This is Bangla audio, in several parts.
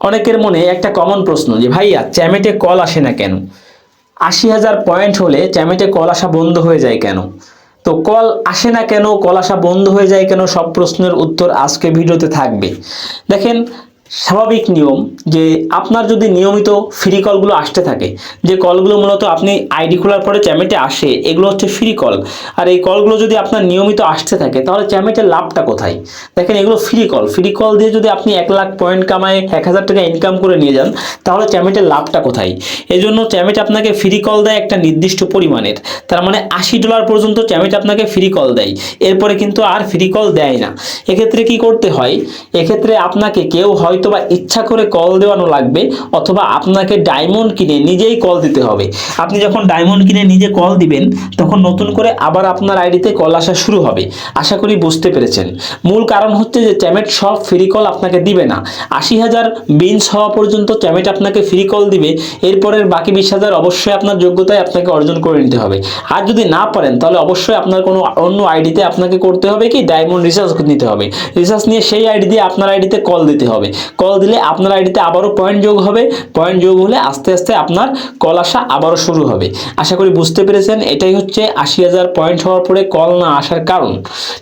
অনেকের মনে একটা কমন প্রশ্ন যে ভাইয়া চ্যামেটে কল আসে না কেন? ৮০,০০০ পয়েন্ট হলে চ্যামেটে কল আসা বন্ধ হয়ে যায় কেন? তো কল আসে না কেন, কল আসা বন্ধ হয়ে যায় কেন, সব প্রশ্নের উত্তর আজকে ভিডিওতে থাকবে। দেখেন, স্বাভাবিক নিয়ম যে আপনার যদি নিয়মিত ফ্রি কলগুলো আসতে থাকে, যে কলগুলো মূলত আপনি আইডি খোলার পরে চ্যামেটে আসে, এগুলো হচ্ছে ফ্রি কল। আর এই কলগুলো যদি আপনার নিয়মিত আসতে থাকে তাহলে চ্যামেটের লাভটা কোথায়? দেখেন, এগুলো ফ্রি কল দিয়ে যদি আপনি ১,০০,০০০ পয়েন্ট কামায় ১,০০০ টাকা ইনকাম করে নিয়ে যান, তাহলে চ্যামেটের লাভটা কোথায়? এই জন্য চ্যামেট আপনাকে ফ্রি কল দেয় একটা নির্দিষ্ট পরিমাণের, তার মানে $৮০ পর্যন্ত চ্যামেট আপনাকে ফ্রি কল দেয়, এরপরে কিন্তু আর ফ্রি কল দেয় না। এক্ষেত্রে কি করতে হয়? এক্ষেত্রে আপনাকে কেউ হয়তোবা ইচ্ছা করে কল দেওয়ানো লাগবে, অথবা আপনাকে ডায়মন্ড কিনে নিজেই কল দিতে হবে। আপনি যখন ডায়মন্ড কিনে নিজে কল দিবেন, তখন নতুন করে আবার আপনার আইডিতে কল আসা শুরু হবে। আশা করি বুঝতে পেরেছেন। মূল কারণ হচ্ছে যে চ্যামেট সব ফ্রি কল আপনাকে দিবে না। ৮০,০০০ বিনস হওয়া পর্যন্ত চ্যামেট আপনাকে ফ্রি কল দিবে, এরপরের বাকি ২০,০০০ অবশ্যই আপনার যোগ্যতায় আপনাকে অর্জন করে নিতে হবে। আর যদি না পারেন তাহলে অবশ্যই আপনার কোনো অন্য আইডিতে আপনাকে করতে হবে কি, ডায়মন্ড রিচার্জ নিতে হবে। রিচার্জ নিয়ে সেই আইডি দিয়ে আপনার আইডিতে কল দিতে হবে। কল দিলে আপনার আইডিতে আবারও পয়েন্ট যোগ হবে। পয়েন্ট যোগ হলে আস্তে আস্তে আপনার কল আসা আবারও শুরু হবে। আশা করি বুঝতে পেরেছেন। এটাই হচ্ছে ৮০,০০০ পয়েন্ট হওয়ার পরে কল না আসার কারণ।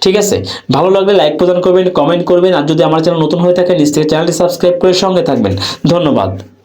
ঠিক আছে, ভালো লাগলে লাইক প্রদান করবেন, কমেন্ট করবেন, আর যদি আমার চ্যানেল নতুন হয়ে থাকে নিশ্চয়ই চ্যানেলটি সাবস্ক্রাইব করে সঙ্গে থাকবেন। ধন্যবাদ।